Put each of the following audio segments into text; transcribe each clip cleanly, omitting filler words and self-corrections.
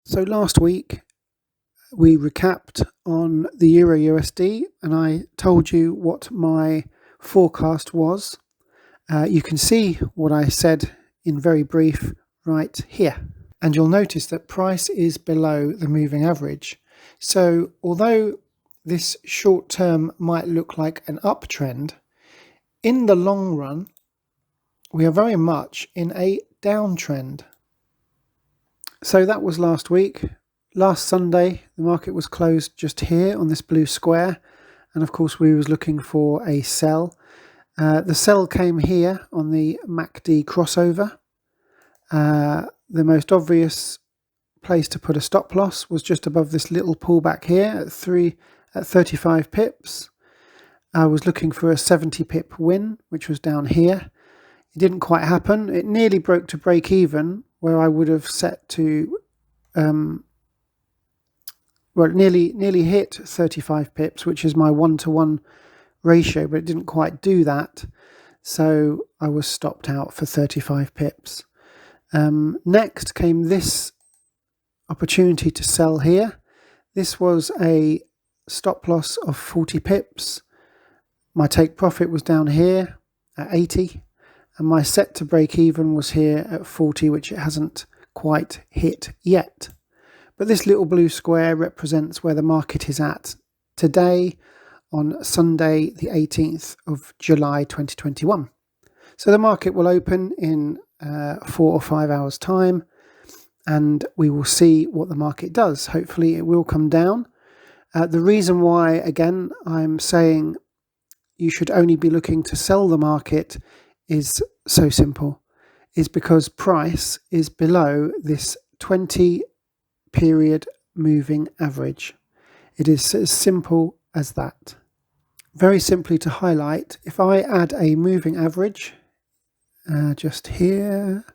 So last week we recapped on the Euro USD and I told you what my forecast was. You can see what I said in very brief right here. And you'll notice that price is below the moving average. So although this short term might look like an uptrend, in the long run we are very much in a downtrend. So that was last week. Last Sunday, the market was closed just here on this blue square. And of course, we was looking for a sell. The sell came here on the MACD crossover. The most obvious place to put a stop loss was just above this little pullback here at 35 pips. I was looking for a 70 pip win, which was down here. It didn't quite happen. It nearly broke to break even, where I would have set to nearly hit 35 pips, which is my 1-to-1 ratio, but it didn't quite do that. So I was stopped out for 35 pips. Next came this opportunity to sell here. This was a stop loss of 40 pips. My take profit was down here at 80, and my set to break even was here at 40, which it hasn't quite hit yet. But this little blue square represents where the market is at today on Sunday, the 18th of July 2021. So the market will open in 4 or 5 hours time, and we will see what the market does. Hopefully it will come down. The reason why, again, I'm saying you should only be looking to sell the market is so simple, is because price is below this 20 period moving average. It is as simple as that. Very simply to highlight, if I add a moving average just here,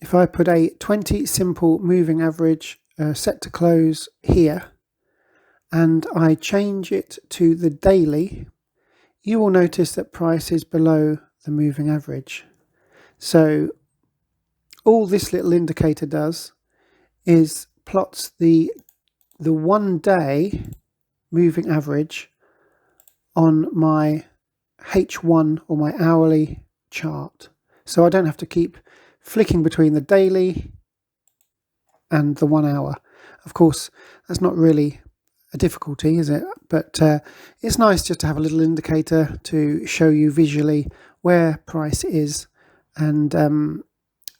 if I put a 20 simple moving average set to close here and I change it to the daily, you will notice that price is below the moving average. So all this little indicator does is plots the 1 day moving average on my H1 or my hourly chart. So I don't have to keep flicking between the daily and the 1 hour. Of course, that's not really a difficulty, is it? But it's nice just to have a little indicator to show you visually where price is. And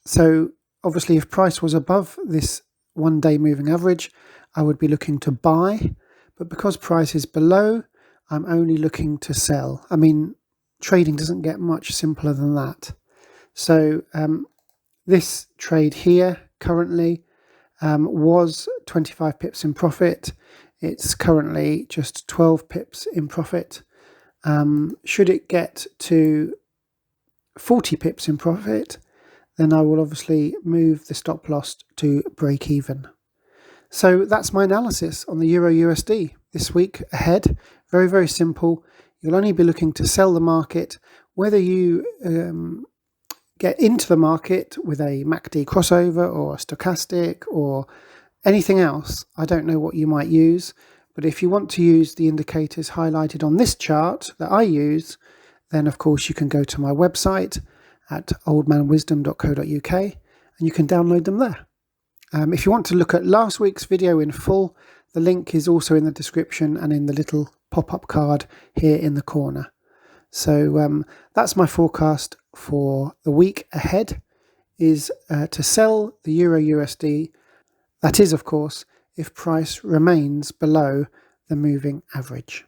so obviously if price was above this 1 day moving average, I would be looking to buy, but because price is below, I'm only looking to sell. I mean, trading doesn't get much simpler than that. So this trade here currently was 25 pips in profit. It's currently just 12 pips in profit. Should it get to 40 pips in profit, then I will obviously move the stop loss to break even. So that's my analysis on the Euro USD this week ahead. Very, very simple. You'll only be looking to sell the market. Whether you get into the market with a MACD crossover or a stochastic or anything else, I don't know what you might use. But if you want to use the indicators highlighted on this chart that I use, then of course you can go to my website at oldmanwisdom.co.uk and you can download them there. If you want to look at last week's video in full, the link is also in the description and in the little pop-up card here in the corner. So that's my forecast for the week ahead, is to sell the Euro USD. That is, of course, if price remains below the moving average.